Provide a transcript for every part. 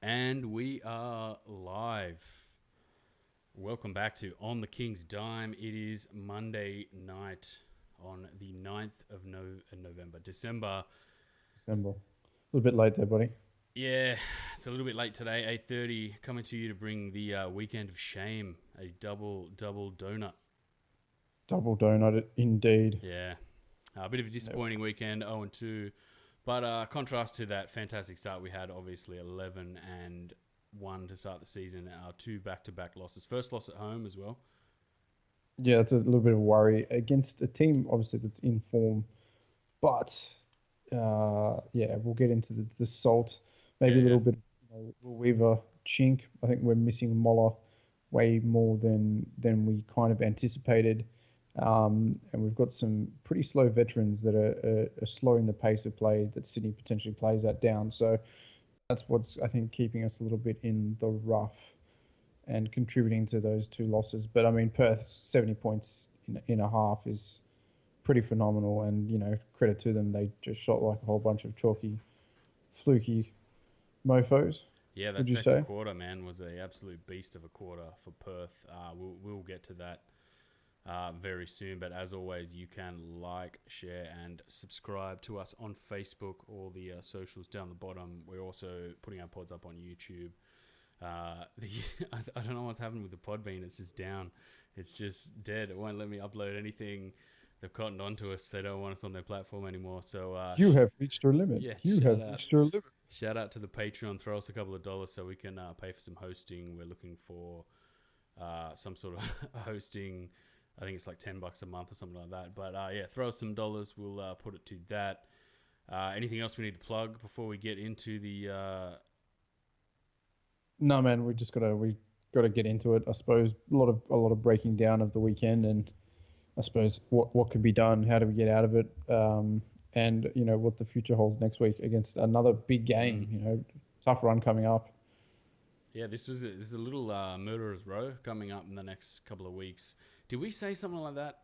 And we are live. Welcome back to On the King's Dime. It is Monday night on the 9th of November. December. December. A little bit late there, buddy. Yeah, it's a little bit late today, 8:30, coming to you to bring the weekend of shame, a double donut. Double donut, indeed. Yeah, a bit of a No. disappointing weekend, 0-2. But contrast to that fantastic start we had, obviously 11-1 to start the season. Our two back-to-back losses. First loss at home as well. Yeah, it's a little bit of a worry against a team, obviously, that's in form. But yeah, we'll get into the salt. Yeah, Maybe a yeah. little bit of Will Weaver chink. I think we're missing Moller way more than we kind of anticipated. And we've got some pretty slow veterans that are slowing the pace of play that Sydney potentially plays that down. So that's what's, I think, keeping us a little bit in the rough and contributing to those two losses. But I mean, Perth 70 points in a half is pretty phenomenal, and credit to them, they just shot like a whole bunch of chalky, fluky mofos. Yeah, that Would you second say? quarter, man, was a absolute beast of a quarter for Perth. We'll get to that very soon. But as always, you can like, share, and subscribe to us on Facebook. All the socials down the bottom. We're also putting our pods up on YouTube. The I don't know what's happened with the Podbean. It's just down. It's just dead. It won't let me upload anything. They've cottoned onto us. They don't want us on their platform anymore. So You have reached your limit. yeah, You have reached your limit. shout out to the Patreon. Throw us a couple of dollars so we can pay for some hosting. We're looking for some sort of hosting. I think it's like $10 a month or something like that. But yeah, throw us some dollars. We'll put it to that. Anything else we need to plug before we get into the? No, man, we gotta get into it. I suppose a lot of breaking down of the weekend, and I suppose what could be done, how do we get out of it, and what the future holds next week against another big Mm, game. Tough run coming up. yeah, this is a little murderer's row coming up in the next couple of weeks. Did we say something like that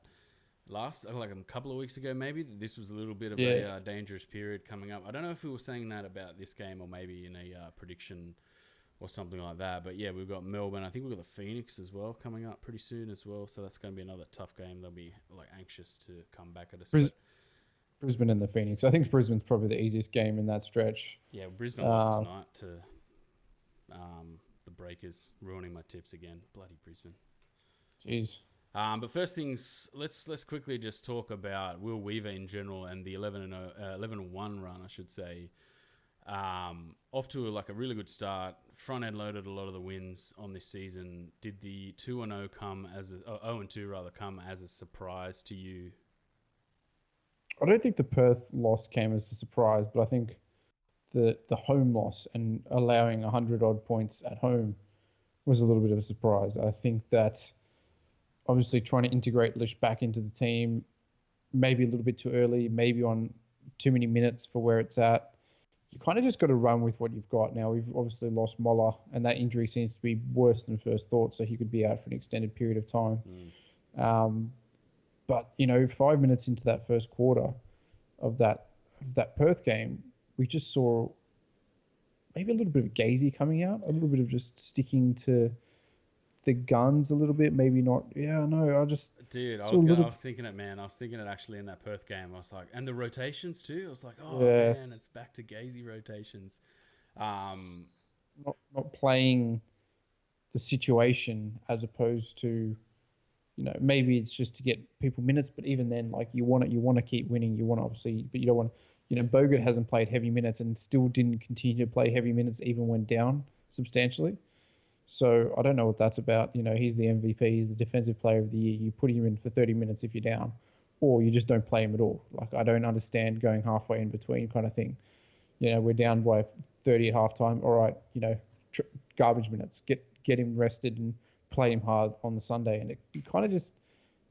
like a couple of weeks ago? Maybe that this was a little bit of a Yeah, dangerous period coming up. I don't know if we were saying that about this game or maybe in a prediction or something like that. But yeah, we've got Melbourne. I think we've got the Phoenix as well coming up pretty soon as well. So that's going to be another tough game. They'll be like anxious to come back at us. Bris- But Brisbane and the Phoenix. I think Brisbane's probably the easiest game in that stretch. yeah, Brisbane lost Uh, tonight to the Breakers, ruining my tips again. Bloody Brisbane. Jeez. But first things, let's quickly just talk about Will Weaver in general and the 11-1 run, I should say. Off to like a really good start. Front end loaded a lot of the wins on this season. Did the 2-0 come as 0-2 rather come as a surprise to you? I don't think the Perth loss came as a surprise, but I think the home loss and allowing 100 odd points at home was a little bit of a surprise. I think that obviously trying to integrate Lish back into the team, maybe a little bit too early, maybe on too many minutes for where it's at. You kind of just got to run with what you've got now. We've obviously lost Moller, and that injury seems to be worse than first thought, so he could be out for an extended period of time. Mm. Um, but 5 minutes into that first quarter of that Perth game, we just saw maybe a little bit of Gazy coming out, a little bit of just sticking to the guns a little bit. Maybe not. Yeah, no, I just Dude, saw a I little. was thinking it, man. I was thinking it actually in that Perth game. I was like, and the rotations too. I was like, oh man, Yes, it's back to Gazy rotations. Um, not playing the situation as opposed to maybe it's just to get people minutes, but even then, like you want to keep winning. You want to obviously, but you don't want. Bogut hasn't played heavy minutes and still didn't continue to play heavy minutes even when down substantially. So I don't know what that's about. He's the MVP. He's the defensive player of the year. You put him in for 30 minutes if you're down, or you just don't play him at all. Like I don't understand going halfway in between kind of thing. We're down by 30 at halftime. All right, tr- garbage minutes. Get him rested and play him hard on the Sunday. And it kind of just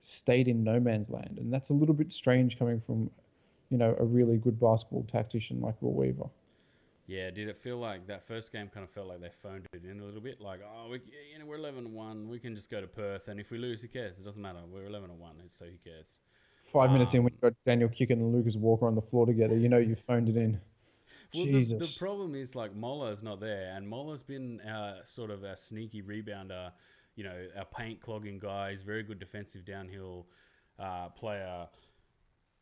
stayed in no man's land. And that's a little bit strange coming from, a really good basketball tactician like Will Weaver. yeah, did it feel like that first game kind of felt like they phoned it in a little bit? Like, oh, we're 11-1. We can just go to Perth, and if we lose, who cares? It doesn't matter. We're 11-1, so who cares? 5 minutes in, when Um, you got Daniel Kicken and Lucas Walker on the floor together, you phoned it in. Well, the Jesus. problem is like Moller's not there, and Moller's been sort of a sneaky rebounder. You know, our paint clogging guy. He's very good defensive downhill player.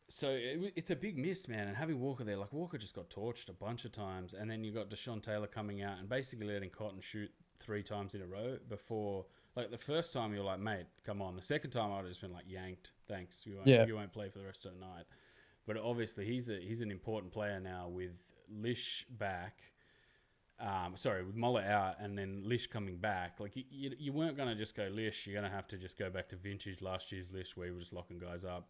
So it's a big miss, man. And having Walker there, like Walker just got torched a bunch of times, and then you got Deshaun Taylor coming out and basically letting Cotton shoot 3 times in a row before. Like the first time you're like, mate, come on. The second time I'd just been like, yanked. Thanks. Yeah. You won't play for the rest of the night. But obviously he's an important player now with Lish back. Sorry, with Muller out and then Lish coming back. Like you weren't gonna just go Lish. You're gonna have to just go back to vintage last year's Lish where he was just locking guys up.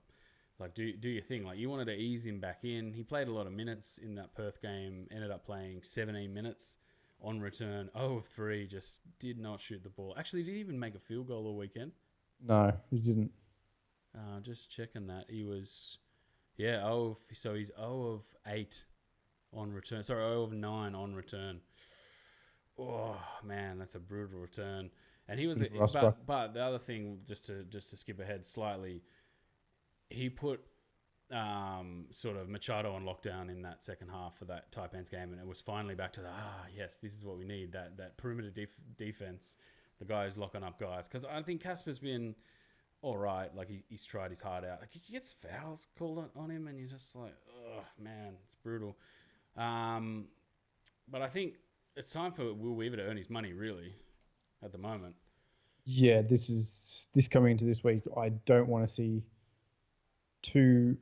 Like do your thing. Like you wanted to ease him back in. He played a lot of minutes in that Perth game. Ended up playing 17 minutes on return. 0 of 3. Just did not shoot the ball. Actually, did he even make a field goal all weekend? No, he didn't. Just checking that he was. Yeah, so he's 0 of 8 on return. Sorry, 0 of 9 on return. Oh man, that's a brutal return. And he was, but the other thing, just to skip ahead slightly, he put sort of Machado on lockdown in that second half for that Taipans game, and it was finally back to yes, this is what we need, that perimeter defense. The guys locking up guys, because I think Casper's been all right. Like he's tried his heart out. Like he gets fouls called on him, and you're just like, oh man, it's brutal. But I think it's time for Will Weaver to earn his money, really, at the moment. Yeah, this coming into this week. I don't want to see two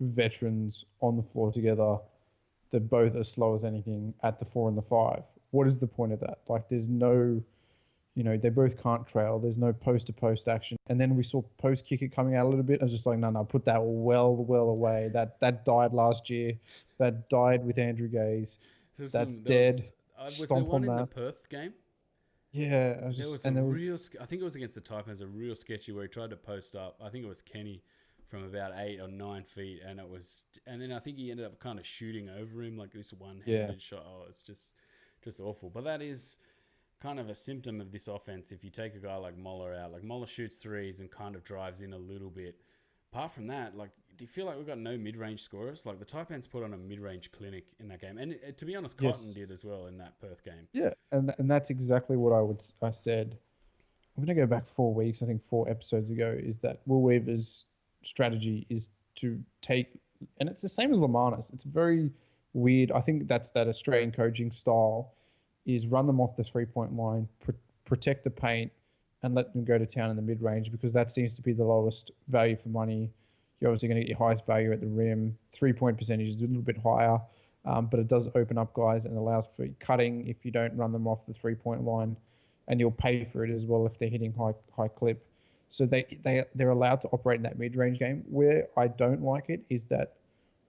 veterans on the floor together that both are slow as anything at the 4 and the 5. What is the point of that? Like, there's no, they both can't trail. There's no post-to-post action. And then we saw post kick it coming out a little bit. I was just like, no, put that well away. That died last year. That died with Andrew Gaze. That's dead. Was there one in the Perth game? Yeah, I think it was against the Taipans, a real sketchy where he tried to post up. I think it was Kenny from about 8 or 9 feet, and then I think he ended up kind of shooting over him like this one-handed shot. Oh, it's just awful. But that is kind of a symptom of this offense. If you take a guy like Moller out, like Moller shoots threes and kind of drives in a little bit. Apart from that, like, do you feel like we've got no mid-range scorers? Like the Taipans put on a mid-range clinic in that game, and to be honest, Cotton did as well in that Perth game. Yeah, and that's exactly what I said. I'm going to go back 4 weeks. I think 4 episodes ago is that Will Weaver's strategy is to take, and it's the same as Lamanis. It's very weird. I think that's that Australian coaching style is run them off the 3-point line, protect the paint, and let them go to town in the mid-range because that seems to be the lowest value for money. You're obviously going to get your highest value at the rim. 3-point percentage is a little bit higher, but it does open up guys and allows for cutting if you don't run them off the 3-point line, and you'll pay for it as well if they're hitting high clip. So they're allowed to operate in that mid-range game. Where I don't like it is that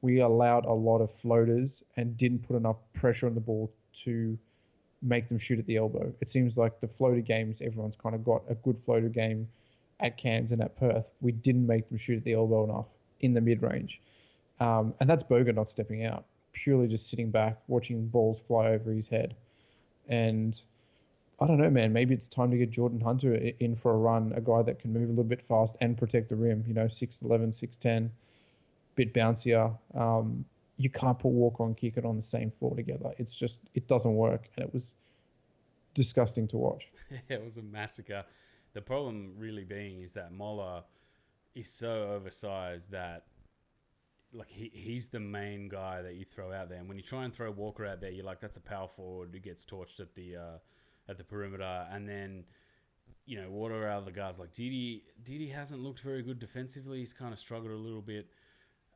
we allowed a lot of floaters and didn't put enough pressure on the ball to make them shoot at the elbow. It seems like the floater games, everyone's kind of got a good floater game at Cairns and at Perth. We didn't make them shoot at the elbow enough in the mid-range. And that's Bogut not stepping out, purely just sitting back, watching balls fly over his head. And I don't know, man, maybe it's time to get Jordan Hunter in for a run, a guy that can move a little bit fast and protect the rim, 6'11", 6'10", bit bouncier. You can't put Walker and Kickett on the same floor together. It's just, it doesn't work. And it was disgusting to watch. It was a massacre. The problem really being is that Moller is so oversized that like he's the main guy that you throw out there. And when you try and throw Walker out there, you're like, that's a power forward who gets torched at the perimeter. And then, what are other guys? Like Didi hasn't looked very good defensively. He's kind of struggled a little bit.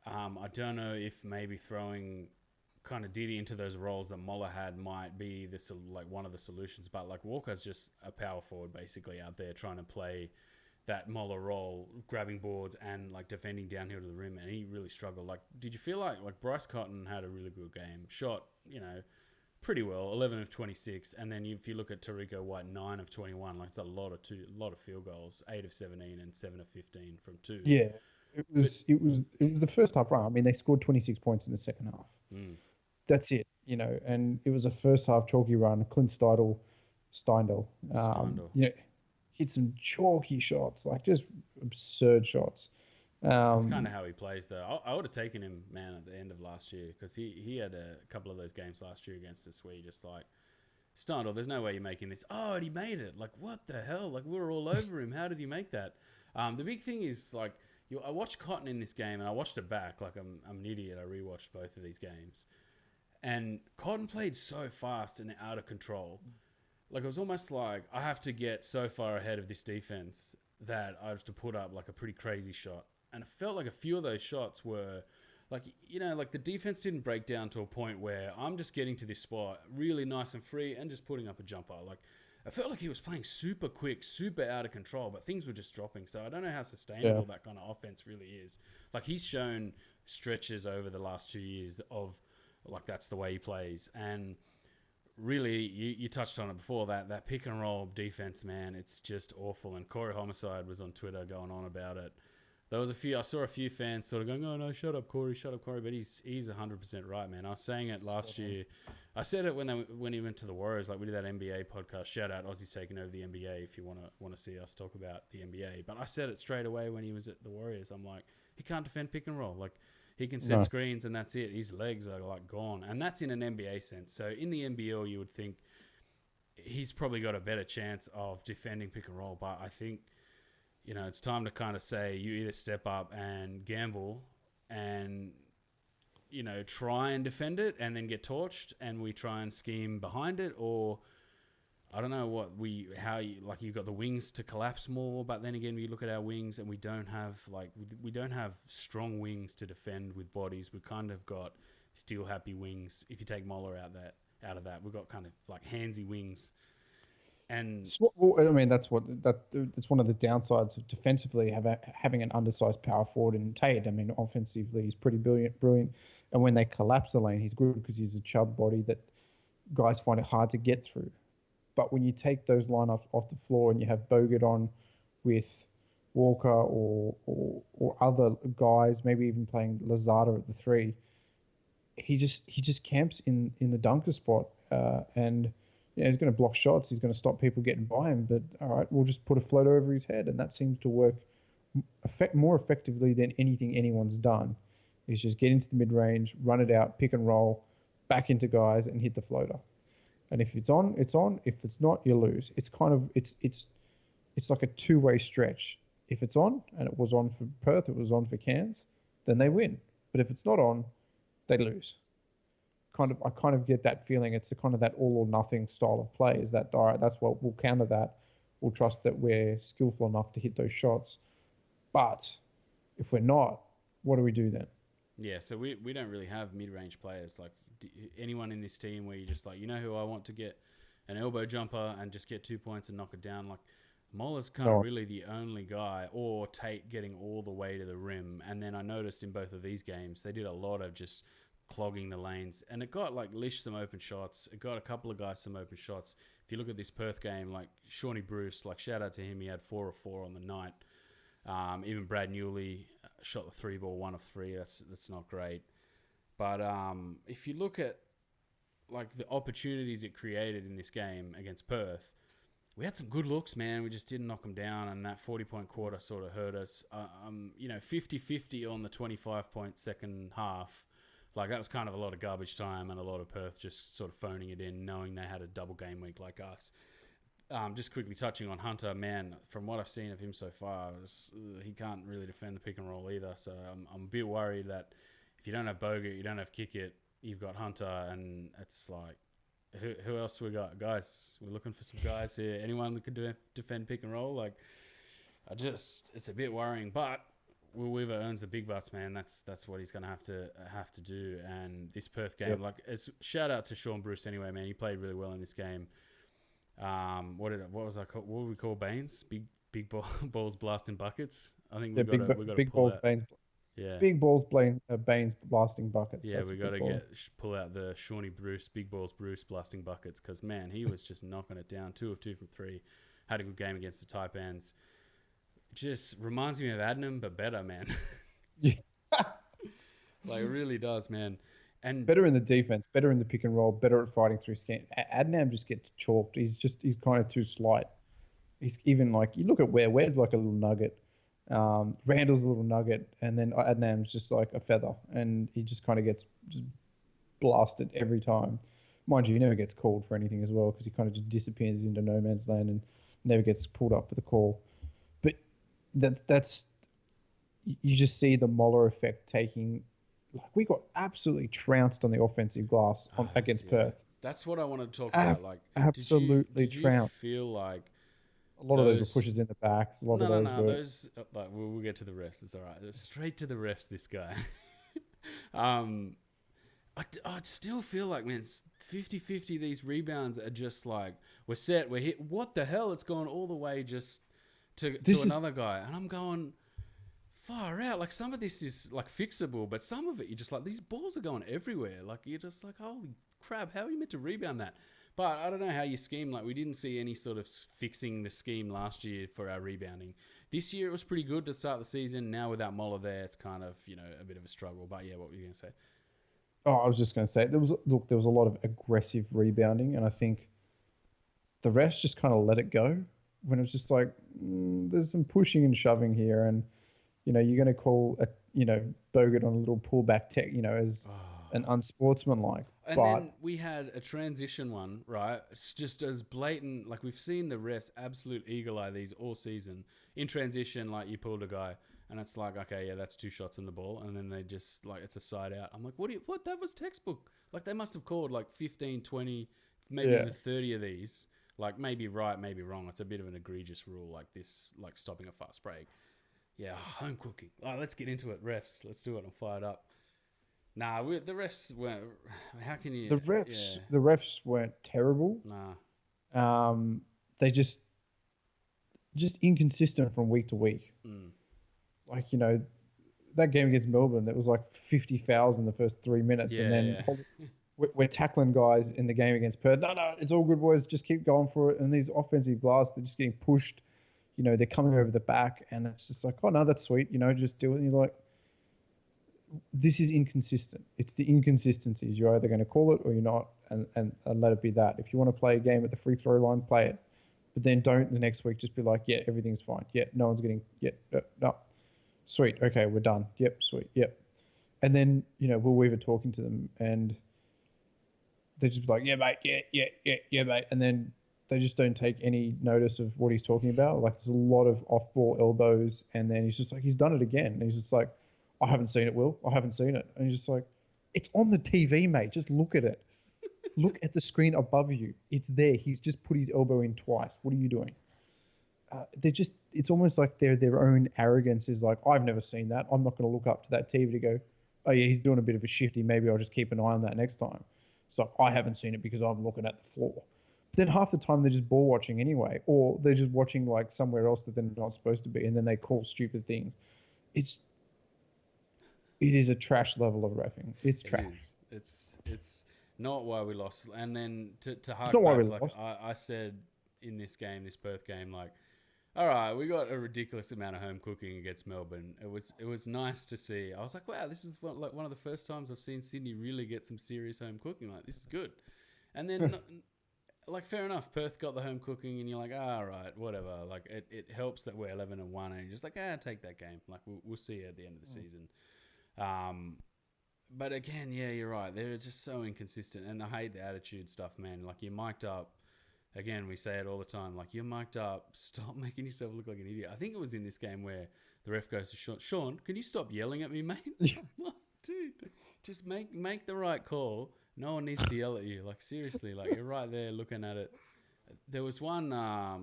I don't know if maybe throwing kind of Didi into those roles that Moller had might be one of the solutions. But like Walker's just a power forward basically out there trying to play that Moller role, grabbing boards and like defending downhill to the rim, and he really struggled. Like, did you feel like Bryce Cotton had a really good game? Shot, pretty well, 11 of 26, and then if you look at Tariko White, 9 of 21, like it's a lot of field goals, 8 of 17 and 7 of 15 from 2. Yeah, it was the first half run. I mean, they scored 26 points in the second half. That's it, and it was a first half chalky run. Clint Steindl, hit some chalky shots, like just absurd shots. That's kind Um, of how he plays, though. I would have taken him, man, at the end of last year because he had a couple of those games last year against us where you just like, Starndle, there's no way you're making this. Oh, and he made it. Like, what the hell? Like, we were all over him. How did he make that? The big thing is, like, I watched Cotton in this game and I watched it back. Like, I'm an idiot. I rewatched both of these games. And Cotton played so fast and out of control. Like, it was almost like I have to get so far ahead of this defense that I have to put up, like, a pretty crazy shot. And it felt like a few of those shots were like, like the defense didn't break down to a point where I'm just getting to this spot really nice and free and just putting up a jumper. Like, I felt like he was playing super quick, super out of control, but things were just dropping. So I don't know how sustainable that kind of offense really is. Like, he's shown stretches over the last 2 years of like that's the way he plays. And really, you touched on it before, that pick and roll defense, man, it's just awful. And Corey Homicide was on Twitter going on about it. I saw a few fans sort of going, "Oh no, shut up, Corey," but he's 100% right, man. I was saying it last year. I said it when he went to the Warriors, like we did that NBA podcast. Shout out Aussie's taking over the NBA if you want to see us talk about the NBA. But I said it straight away when he was at the Warriors. I'm like, he can't defend pick and roll. Like, he can set screens and that's it. His legs are like gone, and that's in an NBA sense. So in the NBL, you would think he's probably got a better chance of defending pick and roll. But I think, it's time to kind of say you either step up and gamble and, try and defend it and then get torched and we try and scheme behind it, or I don't know you've got the wings to collapse more, but then again, we look at our wings and we don't have strong wings to defend with bodies. We've kind of got steel happy wings. If you take Moller out of that, we've got kind of like handsy wings. And well, I mean, that's one of the downsides of defensively having an undersized power forward in Tate. I mean, offensively, he's pretty brilliant. And when they collapse the lane, he's good because he's a chub body that guys find it hard to get through. But when you take those lineups off the floor and you have Bogut on with Walker or other guys, maybe even playing Lazada at the 3, he just camps in the dunker spot, and he's going to block shots. He's going to stop people getting by him. But all right, we'll just put a floater over his head, and that seems to work more effectively than anything anyone's done. Is just get into the mid range, run it out, pick and roll, back into guys, and hit the floater. And if it's on, it's on. If it's not, you lose. It's kind of it's like a two-way stretch. If it's on, and it was on for Perth, it was on for Cairns, then they win. But if it's not on, they lose. I kind of get that feeling. It's kind of that all or nothing style of play. Is that all right? That's what we'll counter that. We'll trust that we're skillful enough to hit those shots. But if we're not, what do we do then? Yeah, so we don't really have mid-range players. Like anyone in this team where you just like, who I want to get an elbow jumper and just get 2 points and knock it down. Like Moller's kind of really the only guy, or Tate getting all the way to the rim. And then I noticed in both of these games, they did a lot of just clogging the lanes, and it got like Lish some open shots. It got a couple of guys some open shots. If you look at this Perth game, like Shawnee Bruce, like shout out to him, he had 4 of 4 on the night. Even Brad Newley shot the 3 ball 1 of 3. That's not great. But if you look at like the opportunities it created in this game against Perth, we had some good looks, man. We just didn't knock them down, and that 40-point quarter sort of hurt us. 50-50 on the 25-point second half. Like, that was kind of a lot of garbage time and a lot of Perth just sort of phoning it in, knowing they had a double game week like us. Just quickly touching on Hunter, man, from what I've seen of him so far, he can't really defend the pick and roll either. So I'm a bit worried that if you don't have Bogut, you don't have Kickett, you've got Hunter, and it's like, who else we got? Guys, we're looking for some guys here. Anyone that could defend pick and roll? Like, it's a bit worrying, but Will Weaver earns the big bucks, man. That's what he's going to have to do. And this Perth game, shout out to Sean Bruce anyway, man. He played really well in this game. What would we call Baines? Big balls blasting buckets. I think we got to big balls Baines. Yeah, big balls Baines blasting buckets. Yeah, we got to pull out the Shawnee Bruce, big balls Bruce blasting buckets, because man, he was just knocking it down. 2 of 2 from 3. Had a good game against the Taipans. Just reminds me of Adnam, but better, man. Yeah. Like, it really does, man. And better in the defense, better in the pick and roll, better at fighting through scan. Adnam just gets chalked. He's kind of too slight. He's even like, you look at Ware's like a little nugget. Randall's a little nugget, and then Adnam's just like a feather, and he just kind of gets just blasted every time. Mind you, he never gets called for anything as well because he kind of just disappears into no man's land and never gets pulled up for the call. But that's you just see the Moller effect taking. Like we got absolutely trounced on the offensive glass against Perth. That's what I want to talk about. Like, Absolutely did you trounced. feel like A lot of those were pushes in the back. A lot of those were. Like, we'll get to the refs. It's all right. Straight to the refs. This guy. I still feel like, man, it's 50-50. These rebounds are just like, we're set, we're hit. What the hell? It's gone all the way just to another guy. And I'm going far out. Like, some of this is like fixable, but some of it you're just like, these balls are going everywhere. Like, you're just like, holy crap, how are you meant to rebound that? But I don't know how you scheme. Like, we didn't see any sort of fixing the scheme last year for our rebounding. This year it was pretty good to start the season. Now without Moller there, it's kind of, a bit of a struggle. But yeah, what were you going to say? Oh, I was just going to say there was a lot of aggressive rebounding, and I think the refs just kind of let it go when it was just like there's some pushing and shoving here, and you're going to call Bogut on a little pullback tech, as an unsportsmanlike. And then we had a transition one, right? It's just as blatant. Like, we've seen the refs absolute eagle eye these all season. In transition, like, you pulled a guy, and it's like, okay, yeah, that's 2 shots in the ball. And then they just, like, it's a side out. I'm like, what? That was textbook. Like, they must have called like 15, 20, maybe even 30 of these. Like, maybe right, maybe wrong. It's a bit of an egregious rule like this, like stopping a fast break. Yeah, home cooking. Oh, let's get into it. Refs, let's do it. I'm fired up. Nah, the refs weren't. How can you? The refs weren't terrible. Nah. They just inconsistent from week to week. Like, that game against Melbourne, that was like 50 fouls in the first 3 minutes, and then we're tackling guys in the game against Perth. No, it's all good, boys. Just keep going for it. And these offensive glass, they're just getting pushed. They're coming over the back, and it's just like, oh no, that's sweet. Just do it. And you're like, this is inconsistent. It's the inconsistencies. You're either going to call it or you're not, and let it be that. If you want to play a game at the free throw line, play it. But then don't the next week just be like, yeah, everything's fine. Yeah, no one's getting, no. Sweet. Okay, we're done. Yep, sweet. Yep. And then, Will Weaver talking to them, and they just be like, yeah, mate, yeah, mate. And then they just don't take any notice of what he's talking about. Like, there's a lot of off-ball elbows, and then he's just like, he's done it again. And he's just like, I haven't seen it, Will. I haven't seen it. And he's just like, it's on the TV, mate. Just look at it. Look at the screen above you. It's there. He's just put his elbow in twice. What are you doing? It's almost like their own arrogance is like, I've never seen that. I'm not going to look up to that TV to go, oh yeah, he's doing a bit of a shifty. Maybe I'll just keep an eye on that next time. So I haven't seen it because I'm looking at the floor. But then half the time they're just ball watching anyway, or they're just watching like somewhere else that they're not supposed to be, and then they call stupid things. It is a trash level of reffing. It's trash. It's not why we lost. And then to hark back, like I said in this Perth game, like, all right, we got a ridiculous amount of home cooking against Melbourne. It was nice to see. I was like, wow, this is one of the first times I've seen Sydney really get some serious home cooking. Like, this is good. And then, like, fair enough, Perth got the home cooking, and you're like, all right, whatever. Like, it helps that we're 11-1, and you're just like, take that game. Like, we'll see you at the end of the season. But again, yeah, you're right. They're just so inconsistent, and I hate the attitude stuff, man. Like, you're mic'd up. Again, we say it all the time. Like, you're mic'd up. Stop making yourself look like an idiot. I think it was in this game where the ref goes to Sean, can you stop yelling at me, mate? Dude, just make the right call. No one needs to yell at you. Like, seriously, like, you're right there looking at it. There was one, I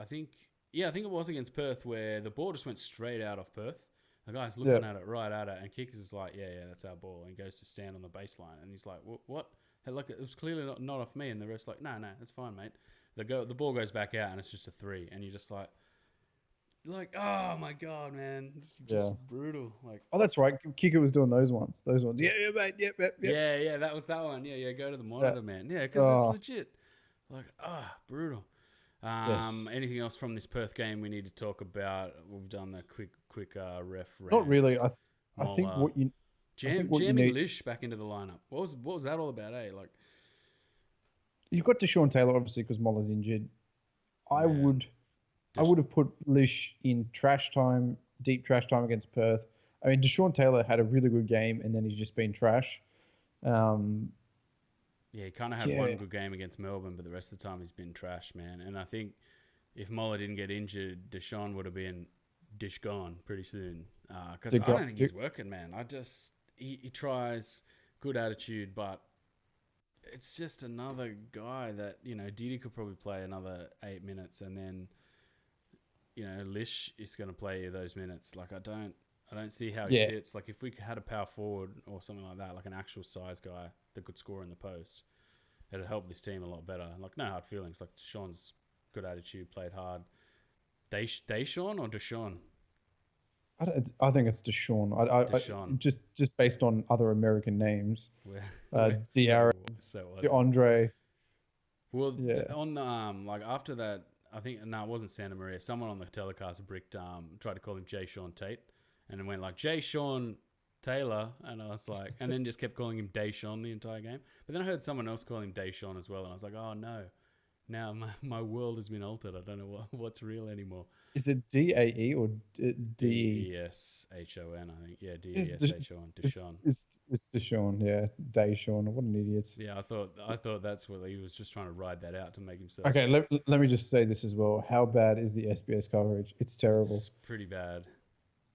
think it was against Perth, where the ball just went straight out of Perth. The guy's looking at it, right at it, and Kickers is like, yeah, that's our ball, and goes to stand on the baseline, and he's like, what? Like, it was clearly not off me, and the ref's like, no, that's fine, mate. The ball goes back out, and it's just a 3, and you're just like, oh my god, man, just brutal. Like, oh, that's right, Kicker was doing those ones. Yeah, mate, yep. Yeah, that was that one. Yeah, go to the monitor, man. Yeah, because it's legit. Like, brutal. Yes. Anything else from this Perth game we need to talk about? We've done the quick ref rants. Not really. I think what you jamming Lish back into the lineup. What was that all about? Like, you've got Deshaun Taylor obviously because Moller's injured. I would have put Lish in trash time deep trash time against Perth. I mean, Deshaun Taylor had a really good game, and then he's just been trash. Um, Yeah, he kind of had one yeah, good game against Melbourne, but the rest of the time he's been trash, man. And I think if Moller didn't get injured, Deshaun would have been dish gone pretty soon. Because the I guy, don't think he's working, man. He tries, good attitude, but it's just another guy that, Didi could probably play another 8 minutes, and then, Lish is going to play those minutes. Like, I don't see how he yeah, fits. Like, if we had a power forward or something like that, like an actual size guy that could score in the post, it'd help this team a lot better. Like, no hard feelings. Like, Sean's good attitude, played hard. Deshaun or Deshaun? I think it's Deshaun. Deshaun. Just based on other American names, We're De'Aaron, so Aussie. DeAndre. Well, Yeah, on the like after that, I think no, it wasn't Santa Maria. Someone on the telecast bricked tried to call him Jay Sean Tate, and it went like Jay Sean Taylor, and I was like, and then just kept calling him Deshaun the entire game. But then I heard someone else call him Deshaun as well, and I was like, oh no, now my world has been altered. I don't know what's real anymore. is it DAE or DE? Deshon, I think. Yeah, It's Deshon. Deshaun. it's Deshaun. Yeah, Deshaun. What an idiot. Yeah, I thought that's what he was just trying to ride that out to make himself. Okay, let me just say this as well. How bad is the SBS coverage? It's terrible. It's pretty bad.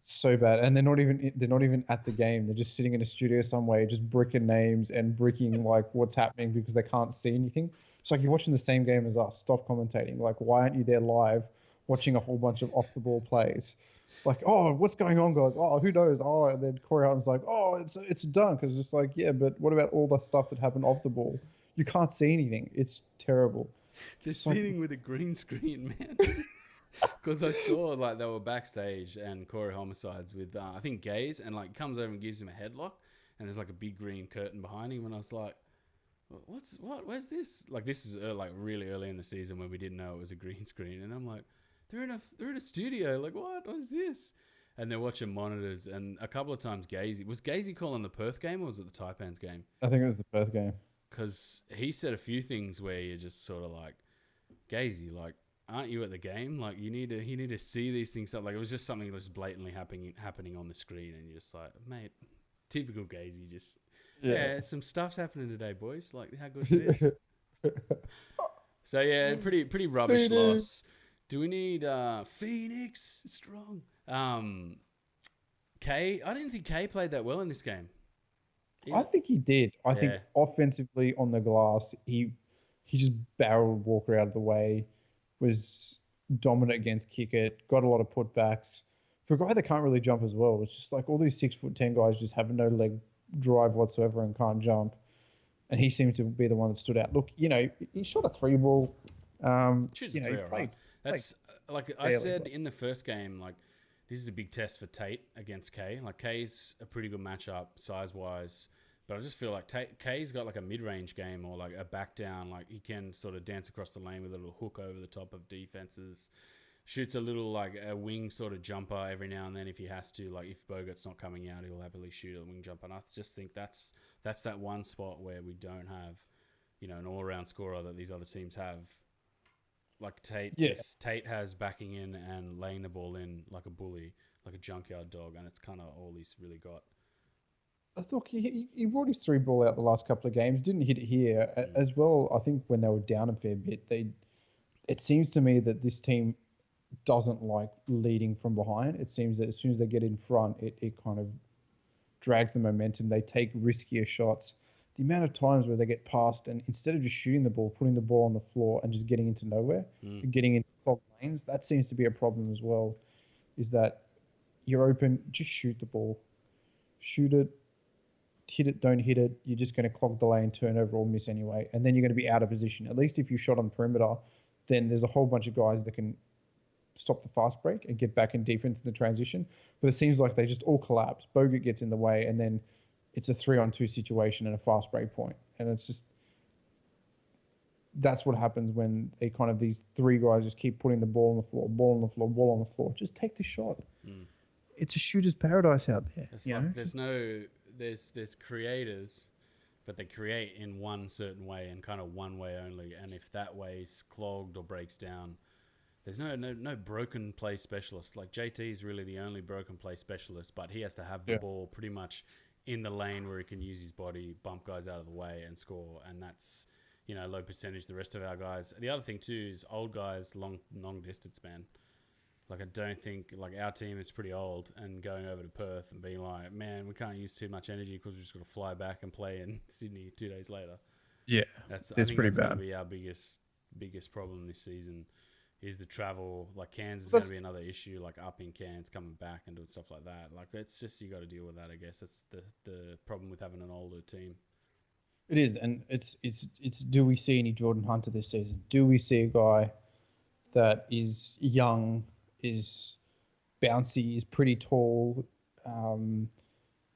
So bad, and they're not even at the game. They're just sitting in a studio somewhere, just bricking names and bricking like what's happening because they can't see anything. It's like you're watching the same game as us. Stop commentating. Like, why aren't you there live, watching a whole bunch of off the ball plays? Like, oh, what's going on, guys? Oh, who knows? Oh, and then Corey Hutton's like, oh, it's a dunk. It's just like, yeah, but what about all the stuff that happened off the ball? You can't see anything. It's terrible. They're It's like, sitting with a green screen, man. Because I saw like they were backstage and Corey Homicides with I think Gaze, and like comes over and gives him a headlock, and there's like a big green curtain behind him, and I was like, where's this? Like this is like really early in the season when we didn't know it was a green screen, and I'm like, they're in a studio, like what is this? And they're watching monitors, and a couple of times was Gazy calling the Perth game or was it the Taipans game? I think it was the Perth game. Because he said a few things where you're just sort of like, Gazy, like, aren't you at the game? Like, you need to see these things up. Like, it was just something that's blatantly happening on the screen, and you're just like, mate, typical Gazy. Just yeah, some stuff's happening today, boys. Like, how good's this? So yeah, pretty rubbish Phoenix. loss. Do we need Phoenix strong? K. I didn't think K played that well in this game. I think he did. I think Yeah. offensively on the glass, he just barreled Walker out of the way, was dominant against kick it, got a lot of putbacks. For a guy that can't really jump as well, it's just like all these 6'10" guys just have no leg drive whatsoever and can't jump. And he seemed to be the one that stood out. Look, he shot a 3-ball. Shoots He three, all played. right. That's like I barely, said but- in the first game. Like this is a big test for Tate against K. Like K's a pretty good matchup size wise, but I just feel like K's got like a mid range game or like a back down. Like he can sort of dance across the lane with a little hook over the top of defenses. Shoots a little like a wing sort of jumper every now and then if he has to. Like if Bogut's not coming out, he'll happily shoot a wing jumper. And I just think that's that one spot where we don't have, an all around scorer that these other teams have. Like Tate has backing in and laying the ball in like a bully, like a junkyard dog, and it's kind of all he's really got. I thought he brought his 3-ball out the last couple of games. Didn't hit it here as well. I think when they were down a fair bit, it seems to me that this team doesn't like leading from behind. It seems that as soon as they get in front, it kind of drags the momentum. They take riskier shots. The amount of times where they get past and instead of just shooting the ball, putting the ball on the floor and just getting into nowhere, getting into clogged lanes, that seems to be a problem as well. Is that you're open, just shoot the ball. Shoot it, hit it, don't hit it. You're just going to clog the lane, turnover or miss anyway. And then you're going to be out of position. At least if you shot on perimeter, then there's a whole bunch of guys that can stop the fast break and get back in defense in the transition. But it seems like they just all collapse. Bogut gets in the way and then it's a 3-on-2 situation and a fast break point. And it's just, that's what happens when they kind of, these three guys just keep putting the ball on the floor, ball on the floor, ball on the floor. Just take the shot. It's a shooter's paradise out there. It's like there's creators, but they create in one certain way and kind of one way only. And if that way's clogged or breaks down, there's no broken play specialist. Like JT is really the only broken play specialist, but he has to have the ball pretty much in the lane where he can use his body, bump guys out of the way, and score. And that's low percentage. The rest of our guys. The other thing too is old guys, long distance, man. Like I don't think like our team is pretty old, and going over to Perth and being like, man, we can't use too much energy because we're just going to fly back and play in Sydney 2 days later. Yeah, I it's think pretty that's bad. going to be our biggest problem this season. Is the travel. Like Cairns is going to be another issue, like up in Cairns, coming back and doing stuff like that. Like it's just, you got to deal with that, I guess. That's the problem with having an older team. It is, and it's do we see any Jordan Hunter this season? Do we see a guy that is young, is bouncy, is pretty tall,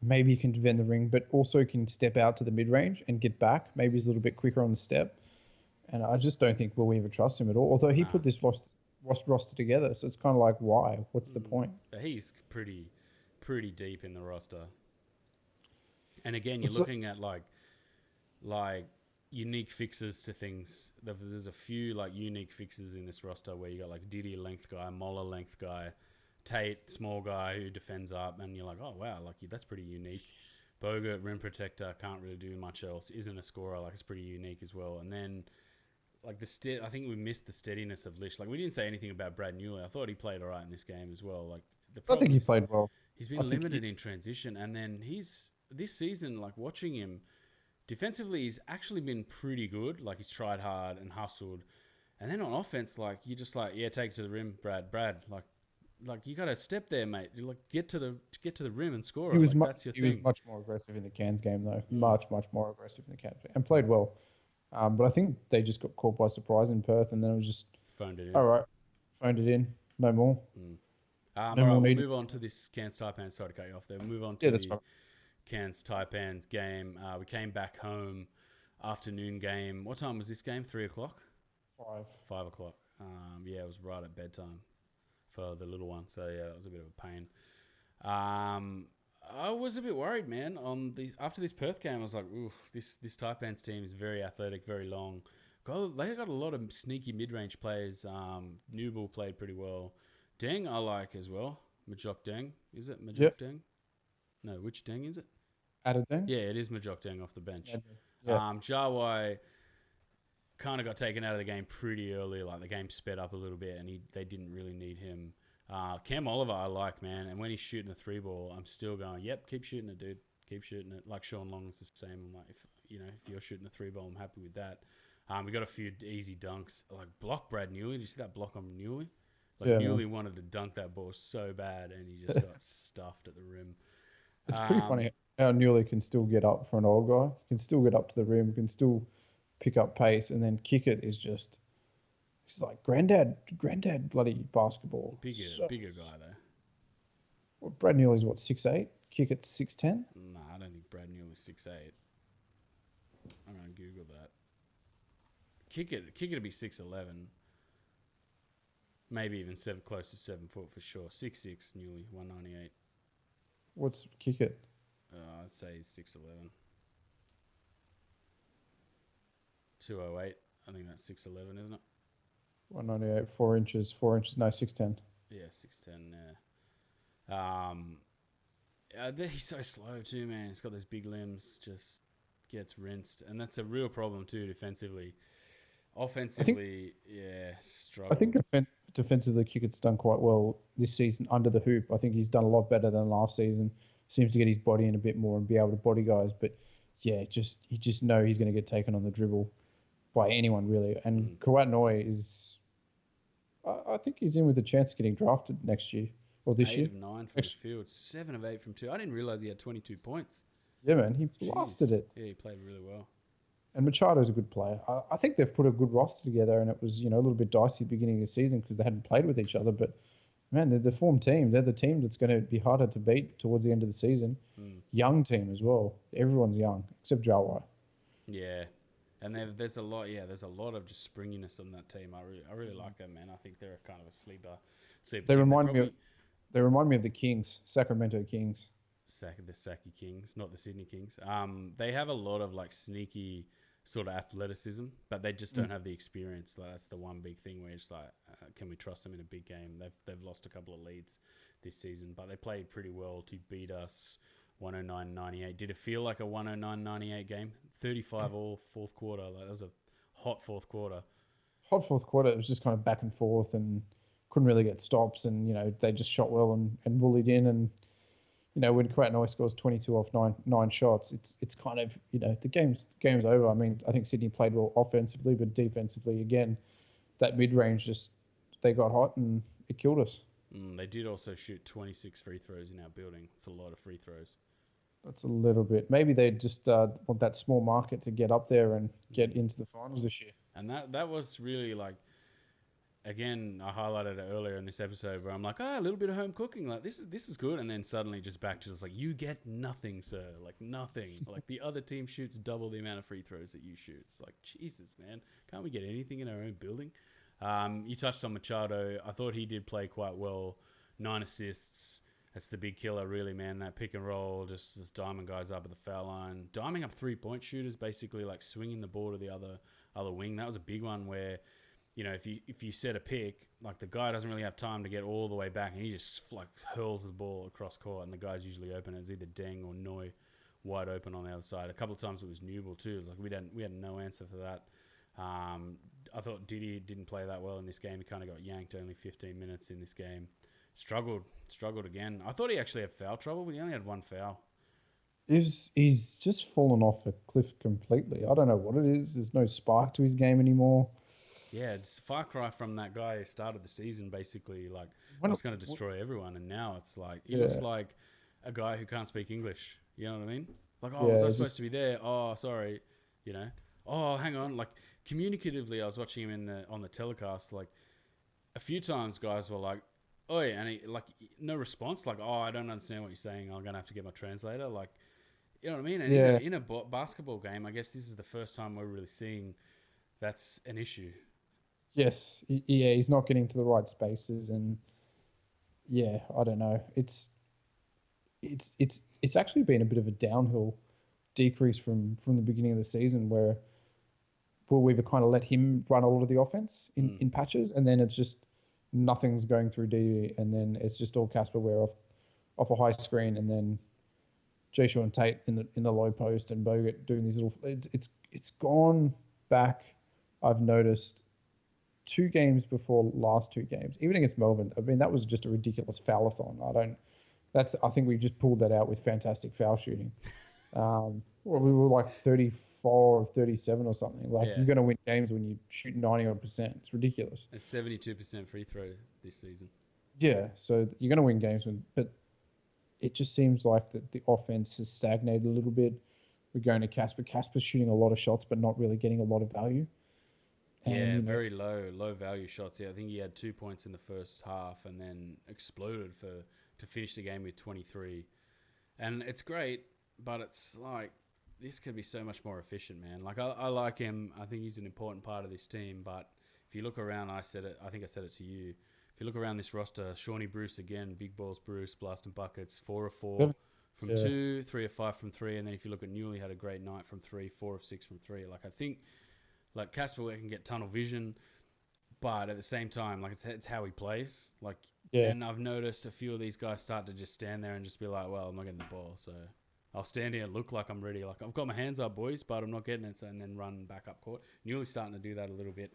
maybe he can defend the ring, but also can step out to the mid-range and get back, maybe he's a little bit quicker on the step. And I just don't think we'll ever trust him at all. Although he put this roster together, so it's kind of like, why? What's the point? But he's pretty deep in the roster. And again, you're looking at like unique fixes to things. There's a few like unique fixes in this roster where you got like Didi length guy, Moller length guy, Tate small guy who defends up, and you're like, oh wow, like that's pretty unique. Bogut rim protector, can't really do much else, isn't a scorer, like it's pretty unique as well. And then like I think we missed the steadiness of Lish. Like we didn't say anything about Brad Newley. I thought he played all right in this game as well. Like I think he played well. He's been limited in transition, and then this season, like watching him defensively, he's actually been pretty good. Like he's tried hard and hustled, and then on offense, like you're just like, yeah, take it to the rim, Brad, like you got to step there, mate. You like get to the rim and score. That's your thing. He was much more aggressive in the Cairns game though, much more aggressive in the Cairns game, and played well. But I think they just got caught by surprise in Perth, and then it was just phoned it in. All right, phoned it in. No more. All right, we'll move on to this Cairns Taipans. Sorry to cut you off there. We'll move on to the Cairns Taipans game. We came back home, afternoon game. What time was this game? 3 o'clock? 5 o'clock. Yeah, it was right at bedtime for the little one. So yeah, that was a bit of a pain. I was a bit worried, man. After this Perth game, I was like, ooh, this Taipans team is very athletic, very long. They got a lot of sneaky mid-range players. Newbull played pretty well. Deng I like as well. Majok Deng. Is it Majok Deng? No, which Deng is it? Added Deng? Yeah, it is Majok Deng off the bench. Yeah. Jawai kind of got taken out of the game pretty early. Like the game sped up a little bit, and they didn't really need him. Cam Oliver I like, man, and when he's shooting the 3-ball, I'm still going, yep, keep shooting it, dude. Keep shooting it. Like Sean Long is the same. I'm like, if you're shooting the 3-ball, I'm happy with that. We got a few easy dunks. Like block Brad Newley. Did you see that block on Newley? Like Newley wanted to dunk that ball so bad, and he just got stuffed at the rim. It's pretty funny how Newley can still get up for an old guy. He can still get up to the rim, can still pick up pace, and then kick it is just... He's like granddad bloody basketball. Bigger guy though. Well, Brad Newley's what, 6'8"? Kick it 6'10"? Nah, I don't think Brad Newley's 6'8". I'm gonna Google that. Kick it to be 6'11". Maybe even close to 7 foot for sure. 6'6" Newley, 198. What's kick it? I'd say he's 6'11". 208. I think that's 6'11", isn't it? 198, 4 inches. No, 6'10". Yeah, 6'10", yeah. He's so slow too, man. He's got those big limbs, just gets rinsed. And that's a real problem too defensively. Offensively, struggle. I think defensively, Kickett's done quite well this season under the hoop. I think he's done a lot better than last season. Seems to get his body in a bit more and be able to body guys. But yeah, you just know he's going to get taken on the dribble by anyone really. And Kawhi Noi is... I think he's in with a chance of getting drafted next year or this year. 8 of 9 from the field, 7 of 8 from 2. I didn't realize he had 22 points. Yeah, man, he blasted it. Yeah, he played really well. And Machado's a good player. I think they've put a good roster together, and it was a little bit dicey at the beginning of the season because they hadn't played with each other. But man, they're the form team. They're the team that's going to be harder to beat towards the end of the season. Young team as well. Everyone's young except Jawai. Yeah. And there's a lot of just springiness on that team. I really like them, man. I think they're kind of a sleeper. They remind me of the Kings, Sacramento Kings. The Saki Kings, not the Sydney Kings. They have a lot of like sneaky sort of athleticism, but they just don't have the experience. Like, that's the one big thing where it's like, can we trust them in a big game? They've lost a couple of leads this season, but they played pretty well to beat us 109-98. Did it feel like a 109-98 game? 35 all fourth quarter. Like, that was a hot fourth quarter. Hot fourth quarter, it was just kind of back and forth and couldn't really get stops. And, they just shot well and bullied in. And, when Kratnoy scores 22 off nine shots, it's kind of, the game's over. I mean, I think Sydney played well offensively, but defensively, again, that mid-range they got hot and it killed us. They did also shoot 26 free throws in our building. It's a lot of free throws. That's a little bit. Maybe they just want that small market to get up there and get into the finals this year. And that was really like, again, I highlighted it earlier in this episode where I'm like, a little bit of home cooking. Like, this is good. And then suddenly just back to just like, you get nothing, sir. Like, nothing. Like, the other team shoots double the amount of free throws that you shoot. It's like, Jesus, man. Can't we get anything in our own building? You touched on Machado. I thought he did play quite well. 9 assists. That's the big killer, really, man. That pick and roll, just diming guys up at the foul line. Diming up 3-point shooters, basically like swinging the ball to the other wing. That was a big one where, if you set a pick, like, the guy doesn't really have time to get all the way back, and he just like hurls the ball across court, and the guy's usually open. It's either Deng or Noi wide open on the other side. A couple of times it was Newell too. It was like we had no answer for that. I thought Diddy didn't play that well in this game. He kind of got yanked only 15 minutes in this game. Struggled again. I thought he actually had foul trouble, but he only had 1 foul. He's just fallen off a cliff completely. I don't know what it is. There's no spark to his game anymore. Yeah, it's a far cry from that guy who started the season basically like, I was going to destroy everyone, and now it's like, he looks like a guy who can't speak English. You know what I mean? Like, was I supposed to be there? Oh, sorry. Oh, hang on. Like, communicatively, I was watching him on the telecast. Like, a few times guys were like, "Oi," and he, like, no response. Like, "Oh, I don't understand what you're saying. I'm gonna have to get my translator." Like, you know what I mean? And in a basketball game, I guess this is the first time we're really seeing that's an issue. Yes, he's not getting to the right spaces, and I don't know. It's actually been a bit of a downhill decrease from the beginning of the season, where we've kind of let him run a lot of the offense in patches, and then it's just nothing's going through D, and then it's just all Casper Ware off a high screen, and then jae'sean Tate in the low post, and Bogut doing these little. It's gone back. I've noticed 2 games before last 2 games, even against Melbourne. I mean, that was just a ridiculous foul-a-thon. I think we just pulled that out with fantastic foul shooting. We were like 34 or 37 or something. Like, you're going to win games when you shoot 90%. It's ridiculous. It's 72% free throw this season. Yeah, so you're going to win games but it just seems like that the offense has stagnated a little bit. We're going to Casper. Casper's shooting a lot of shots, but not really getting a lot of value. And, very low value shots. Yeah, I think he had 2 points in the first half, and then exploded to finish the game with 23. And it's great, but it's like, this could be so much more efficient, man. Like, I like him. I think he's an important part of this team. But if you look around, I think I said it to you. If you look around this roster, Shawnee Bruce again, big balls Bruce, blasting buckets, 4 of 4 from 2, 3 of 5 from 3. And then if you look at Newley, had a great night from 3, 4 of 6 from 3. Like, I think, like, Casper can get tunnel vision, but at the same time, like, it's how he plays. Like, and I've noticed a few of these guys start to just stand there and just be like, well, I'm not getting the ball, so I'll stand here and look like I'm ready. Like, I've got my hands up, boys, but I'm not getting it, and then run back up court. Newley's starting to do that a little bit.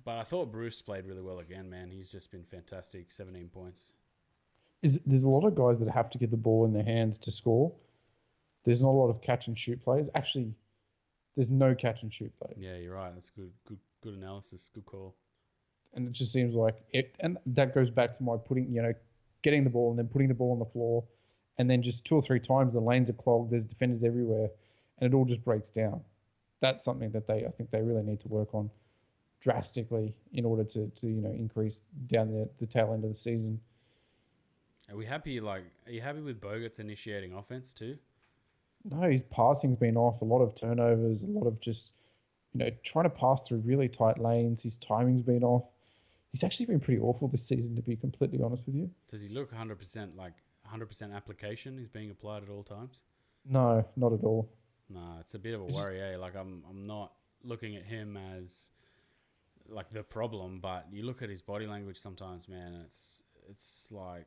But I thought Bruce played really well again, man. He's just been fantastic, 17 points. There's a lot of guys that have to get the ball in their hands to score. There's not a lot of catch and shoot players. Actually, there's no catch and shoot players. Yeah, you're right. That's good analysis. Good call. And it just seems like it, and that goes back to my getting the ball and then putting the ball on the floor, and then just 2 or 3 times the lanes are clogged. There's defenders everywhere, and it all just breaks down. That's something that I think they really need to work on drastically in order to increase down the tail end of the season. Are you happy with Bogut's initiating offense too? No, his passing's been off. A lot of turnovers, a lot of just trying to pass through really tight lanes. His timing's been off. He's actually been pretty awful this season, to be completely honest with you. Does he look 100% application is being applied at all times? No, not at all. No, it's a bit of a worry, eh? Like I'm not looking at him as like the problem, but you look at his body language sometimes, man, and it's like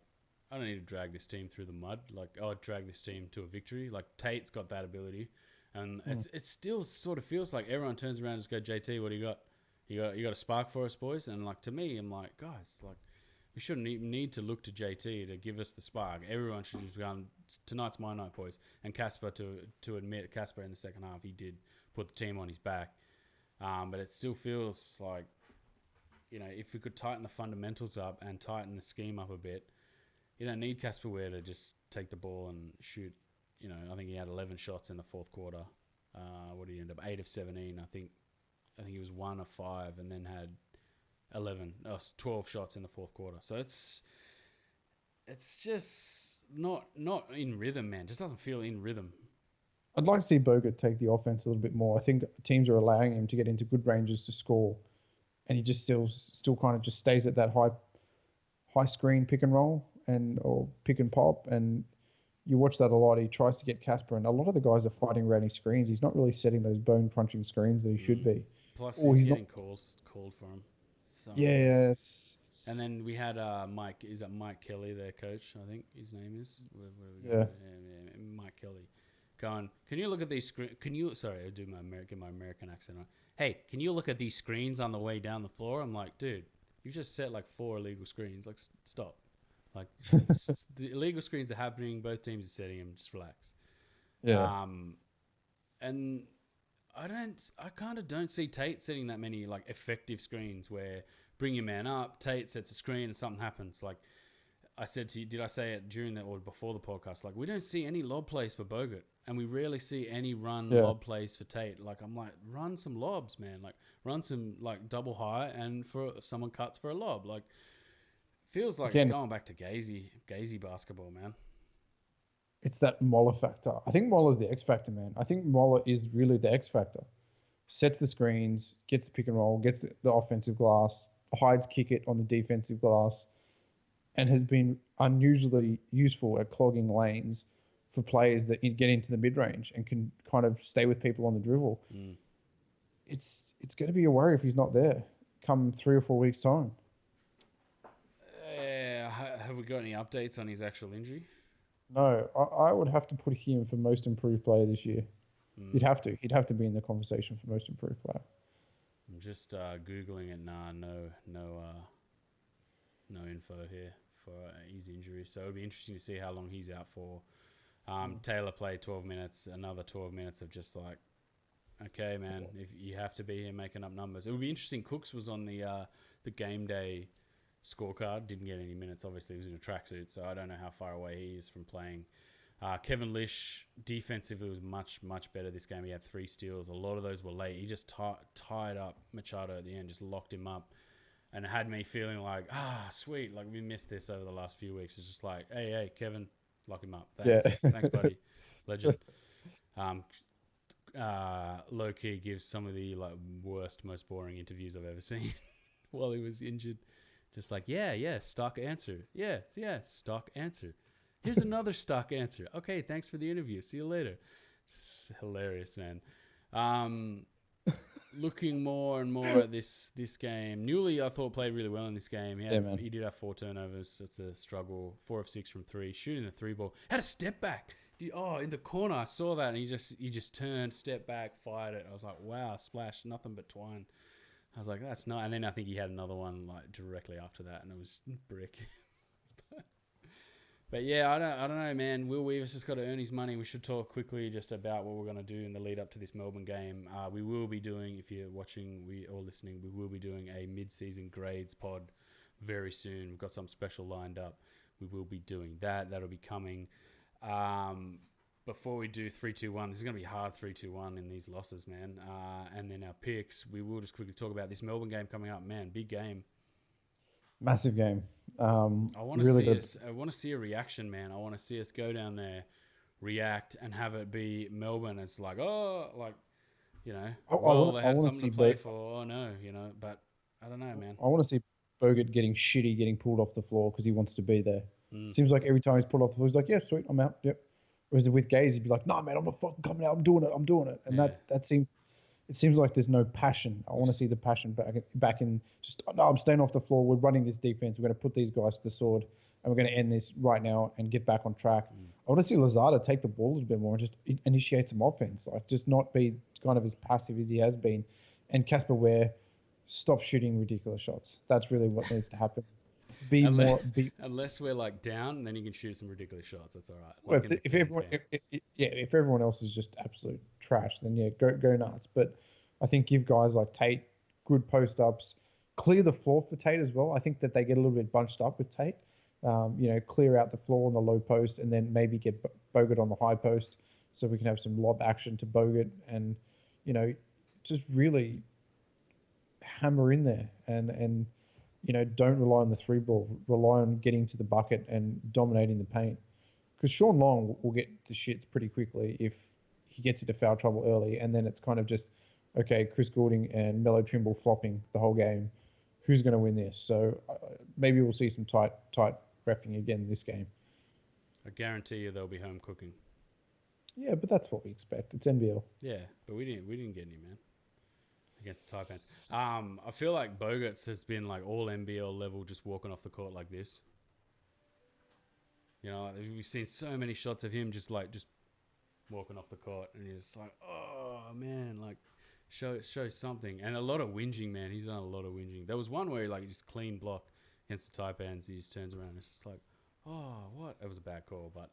I don't need to drag this team through the mud. Like I'll drag this team to a victory. Like Tate's got that ability, and it still sort of feels like everyone turns around and just go, JT, what do you got? You got a spark for us, boys? And like to me, I'm like, guys, like we shouldn't even need to look to JT to give us the spark. Everyone should just go, tonight's my night, boys. And Casper, to admit, Casper in the second half, he did put the team on his back. But it still feels like, if we could tighten the fundamentals up and tighten the scheme up a bit, you don't need Casper Ware to just take the ball and shoot. I think he had 11 shots in the fourth quarter. What did he end up? 8 of 17. I think he was 1 of 5 and then had 12 shots in the fourth quarter. So it's just not in rhythm, man. Just doesn't feel in rhythm. I'd like to see Bogut take the offense a little bit more. I think teams are allowing him to get into good ranges to score, and he just still kind of just stays at that high screen pick and roll or pick and pop, and you watch that a lot. He tries to get Casper, and a lot of the guys are fighting around his screens. He's not really setting those bone crunching screens that he should be. Plus, he's getting calls called for him. So, yeah, and then we had Mike. Is that Mike Kelly, their coach? I think his name is. Yeah, Mike Kelly. Going, can you look at these screens? Sorry, I do my American accent on. Hey, can you look at these screens on the way down the floor? I'm like, dude, you've just set like 4 illegal screens. Like, stop. Like, the illegal screens are happening. Both teams are setting them. Just relax. Yeah. And I kind of don't see Tate setting that many like effective screens where bring your man up, Tate sets a screen and something happens. Like I said to you, did I say it during that or before the podcast? Like we don't see any lob plays for Bogut, and we rarely see any lob plays for Tate. Like I'm like, run some lobs, man. Like run some like double high, and for someone cuts for a lob. Like feels like it's going back to Gazy basketball, man. It's that Moller factor. I think Moller's the X factor, man. I think Moller is really the X factor. Sets the screens, gets the pick and roll, gets the offensive glass, hides kick it on the defensive glass, and has been unusually useful at clogging lanes for players that get into the mid-range and can kind of stay with people on the dribble. It's going to be a worry if he's not there come 3 or 4 weeks' time. Have we got any updates on his actual injury? No, I would have to put him for most improved player this year. He'd have to be in the conversation for most improved player. I'm just Googling it. Nah, no info here for his injury. So it'll be interesting to see how long he's out for. Taylor played 12 minutes, another 12 minutes of just like, okay, man, if you have to be here making up numbers. It would be interesting. Cooks was on the game day scorecard, didn't get any minutes. Obviously, he was in a tracksuit, so I don't know how far away he is from playing. Kevin Lish, defensively, was much, much better this game. He had 3 steals. A lot of those were late. He just tied up Machado at the end, just locked him up. And it had me feeling like, sweet, like we missed this over the last few weeks. It's just like, hey, Kevin, lock him up. Thanks. Yeah. Thanks, buddy. Legend. Low-key gives some of the like worst, most boring interviews I've ever seen while he was injured. Just like, yeah, stock answer. Yeah, stock answer. Here's another stock answer. Okay, thanks for the interview. See you later. Just hilarious, man. Looking more and more at this game. Newley, I thought, played really well in this game. He did have 4 turnovers. It's a struggle. 4 of 6 from 3. Shooting the 3 ball. Had a step back. In the corner, I saw that, and he just turned, stepped back, fired it. I was like, wow, splash, nothing but twine. I was like, that's not. And then I think he had another one like directly after that, and it was brick. But yeah, I don't know, man. Will Weaver's just got to earn his money. We should talk quickly just about what we're going to do in the lead up to this Melbourne game. We will be doing, if you're watching or listening, we will be doing a mid-season grades pod very soon. We've got something special lined up. We will be doing that. That'll be coming. Before we do 3-2-1, this is going to be hard 3-2-1 in these losses, man. And then our picks, we will just quickly talk about this Melbourne game coming up. Man, big game. Massive game. I want to see a reaction, man. I want to see us go down there, react, and have it be Melbourne. It's like, they had something to play for. Oh no, but I don't know, man. I want to see Bogut getting pulled off the floor because he wants to be there. Seems like every time he's pulled off the floor, he's like, yeah, sweet, I'm out. Yep. Whereas with Gaze, he'd be like, "No, man, I'm not fucking coming out. I'm doing it. I'm doing it." And Yeah. that seems, it seems like there's no passion. I want to We've see the passion back in. Just no, I'm staying off the floor. We're running this defense. We're going to put these guys to the sword, and we're going to end this right now and get back on track. I want to see Lazada take the ball a little bit more and just initiate some offense. Like just not be kind of as passive as he has been, and Casper Ware stop shooting ridiculous shots. That's really what needs to happen. Be Unless, more. Be unless we're like down, then you can shoot some ridiculous shots. That's all right. well, Like in the if Cairns everyone, game. if everyone else is just absolute trash, then yeah, go nuts. But I think give guys like Tate good post ups, clear the floor for Tate as well. I think that they get a little bit bunched up with Tate. Clear out the floor on the low post, and then maybe get Bogut on the high post, so we can have some lob action to Bogut, and just really hammer in there, and don't rely on the three ball, rely on getting to the bucket and dominating the paint. Because Sean Long will get the shits pretty quickly if he gets into foul trouble early, and then it's kind of just, okay, Chris Goulding and Melo Trimble flopping the whole game. Who's going to win this? So maybe we'll see some tight reffing again this game. I guarantee you they'll be home cooking. Yeah, but that's what we expect. It's NBL. Yeah, but we didn't get any, man, against the Taipans. I feel like Bogut has been like all NBL level, just walking off the court like this. We've seen so many shots of him just walking off the court, and you're just like, oh man, like show something. And a lot of whinging, man. He's done a lot of whinging. There was one where he just clean block against the Taipans. He just turns around and it's just like, oh, what? It was a bad call, but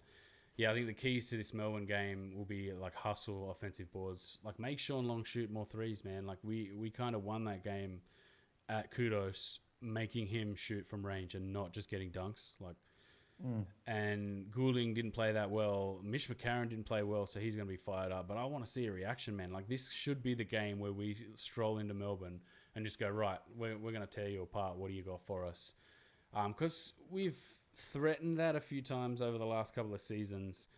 yeah, I think the keys to this Melbourne game will be like hustle, offensive boards, like make Sean Long shoot more threes, man. Like we kind of won that game at Kudos, making him shoot from range and not just getting dunks. And Goulding didn't play that well. Mitch McCarron didn't play well, so he's going to be fired up. But I want to see a reaction, man. Like this should be the game where we stroll into Melbourne and just go, right, we're going to tear you apart. What do you got for us? Because we've threatened that a few times over the last couple of seasons,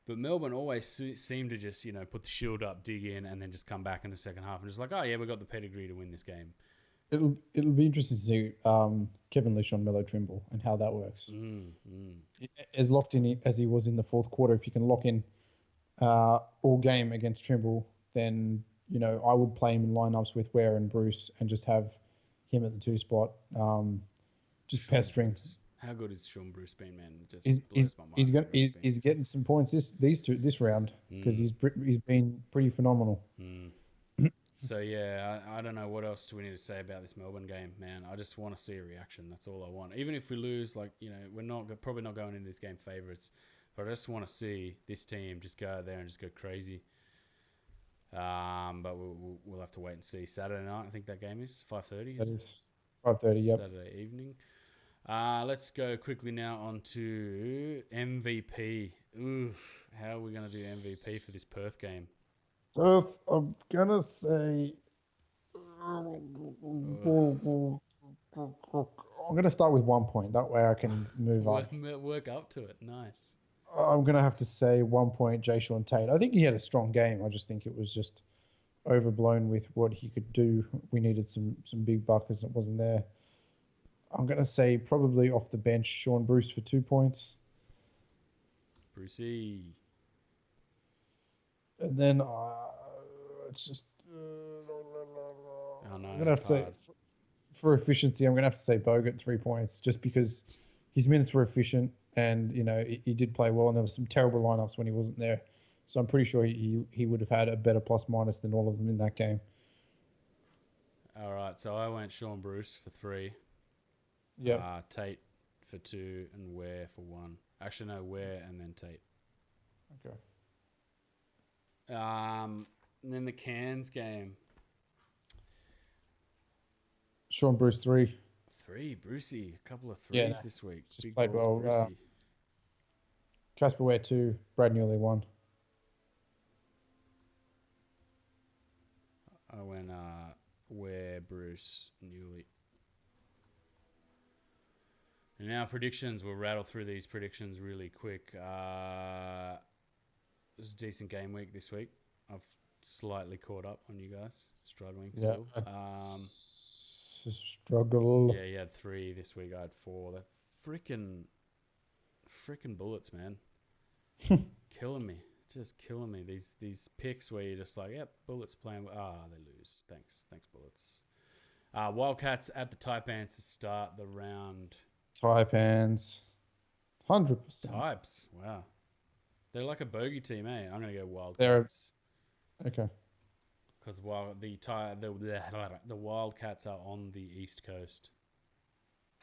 but Melbourne always seem to just put the shield up, dig in, and then just come back in the second half and just like, oh yeah, we got the pedigree to win this game. It'll be interesting to see Kevin Lish on Melo Trimble and how that works. As locked in as he was in the fourth quarter, if you can lock in all game against Trimble, then I would play him in lineups with Ware and Bruce and just have him at the 2 spot, just Sean pestering. Bruce. How good is Sean Bruce been, man? It just blows my mind. He's getting some points this round because he's been pretty phenomenal. So yeah, I don't know what else do we need to say about this Melbourne game, man. I just want to see a reaction. That's all I want. Even if we lose, we're probably not going into this game favourites, but I just want to see this team just go out there and just go crazy. But we'll have to wait and see. Saturday night, I think that game is 5:30. That is 5:30. Yep. Saturday evening. Let's go quickly now on to MVP. Ooh, how are we going to do MVP for this Perth game? Perth, I'm gonna say. I'm gonna start with 1 point. That way I can move on. Work up to it. Nice. I'm gonna have to say 1 point, jae'sean Tate. I think he had a strong game. I just think it was just overblown with what he could do. We needed some big buckets that wasn't there. I'm gonna say probably off the bench, Sean Bruce for 2 points. Brucey. And then it's just. Oh no, I'm gonna have to say, for efficiency, I'm gonna have to say Bogut 3 points, just because his minutes were efficient, and he did play well, and there were some terrible lineups when he wasn't there. So I'm pretty sure he would have had a better plus minus than all of them in that game. All right, so I went Sean Bruce for 3. Yeah. Tate for 2 and Ware for 1. Actually, no, Ware and then Tate. Okay. And then the Cairns game. Sean Bruce 3. 3, Brucey. A couple of threes this week. Just Big played balls, well. Brucey. Casper Ware 2. Brad Newley 1. I went Ware, Bruce, Newley. And now predictions. We'll rattle through these predictions really quick. It was a decent game week this week. I've slightly caught up on you guys. Struggling still. Struggle. Yeah, you had 3 this week. I had 4. That freaking bullets, man. killing me. Just killing me. These picks where you're just like, yep, Bullets playing. They lose. Thanks, Bullets. Wildcats at the Taipans to start the round. Taipans. 100%. Types. Wow. They're like a bogey team, eh? I'm gonna go They're Wildcats. okay. Because while the Wildcats are on the East Coast,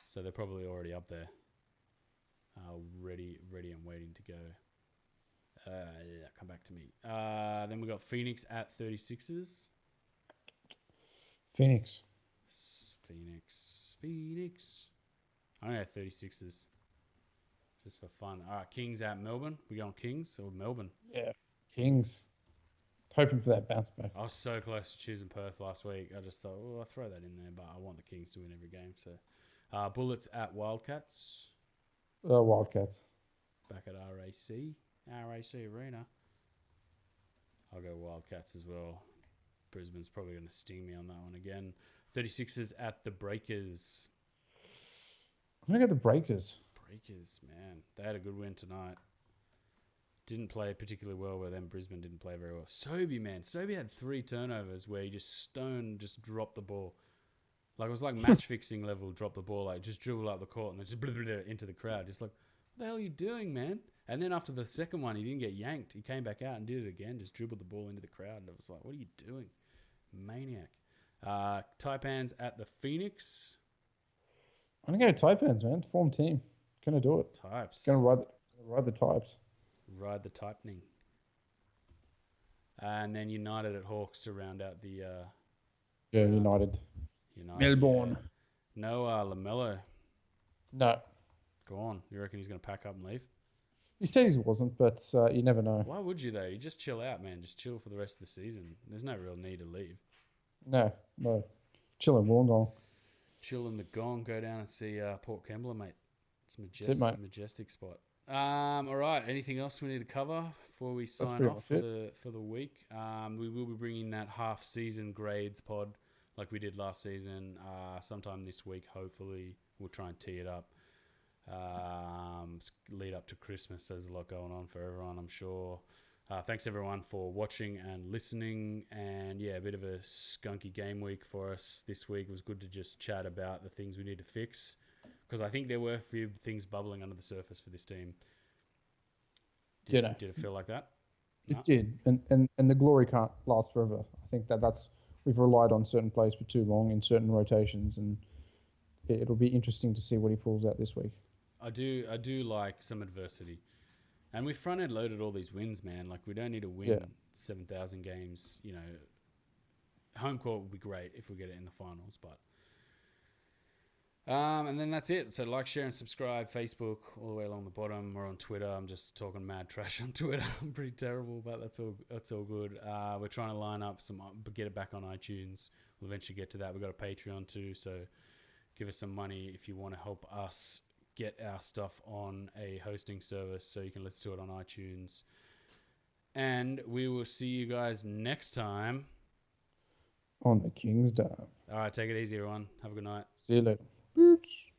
so they're probably already up there, ready and waiting to go. Come back to me. Then we got Phoenix at 36ers. Phoenix. I'm going to go 36ers. Just for fun. All right, Kings at Melbourne. We going Kings or Melbourne? Yeah. Kings. Hoping for that bounce back. I was so close to choosing Perth last week. I just thought, I'll throw that in there, but I want the Kings to win every game. So, Bullets at Wildcats. Wildcats. Back at RAC Arena. I'll go Wildcats as well. Brisbane's probably going to sting me on that one again. 36ers at the Breakers. I'm going to go the Breakers. Breakers, man. They had a good win tonight. Didn't play particularly well, but then Brisbane didn't play very well. Sobe, man. Sobe had 3 turnovers where he just dropped the ball. Like, it was like match fixing level, drop the ball, like just dribble up the court and then just into the crowd. Just like, what the hell are you doing, man? And then after the second one, he didn't get yanked. He came back out and did it again, just dribbled the ball into the crowd. And it was like, what are you doing? Maniac. Taipans at the Phoenix. I'm going to go Taipans, man. Form team. Going to do it. Types. Going to ride the Types. Ride the tightening. And then United at Hawks to round out the... United. Melbourne. Yeah. No Lamelo. No. Gone. You reckon he's going to pack up and leave? He said he wasn't, but you never know. Why would you, though? You just chill out, man. Just chill for the rest of the season. There's no real need to leave. No. Chill in Wollongong. Chill in the Gong. Go down and see Port Kembla, mate. It's majestic spot. All right. Anything else we need to cover before we sign off for the week? We will be bringing that half-season grades pod like we did last season sometime this week, hopefully. We'll try and tee it up. Lead up to Christmas. There's a lot going on for everyone, I'm sure. Thanks everyone for watching and listening, and a bit of a skunky game week for us this week. It was good to just chat about the things we need to fix, because I think there were a few things bubbling under the surface for this team. Did it feel like that? It did, and the glory can't last forever. I think that's we've relied on certain players for too long in certain rotations, and it'll be interesting to see what he pulls out this week. I do like some adversity. And we front-end loaded all these wins, man. Like, we don't need to win 7,000 games. You know, home court would be great if we get it in the finals. But and then that's it. So like, share, and subscribe. Facebook, all the way along the bottom. We're on Twitter. I'm just talking mad trash on Twitter. I'm pretty terrible, but that's all good. We're trying to line up get it back on iTunes. We'll eventually get to that. We've got a Patreon too, so give us some money if you want to help us get our stuff on a hosting service so you can listen to it on iTunes. And we will see you guys next time on the King's Dome. All right, take it easy, everyone. Have a good night. See you later. Boots.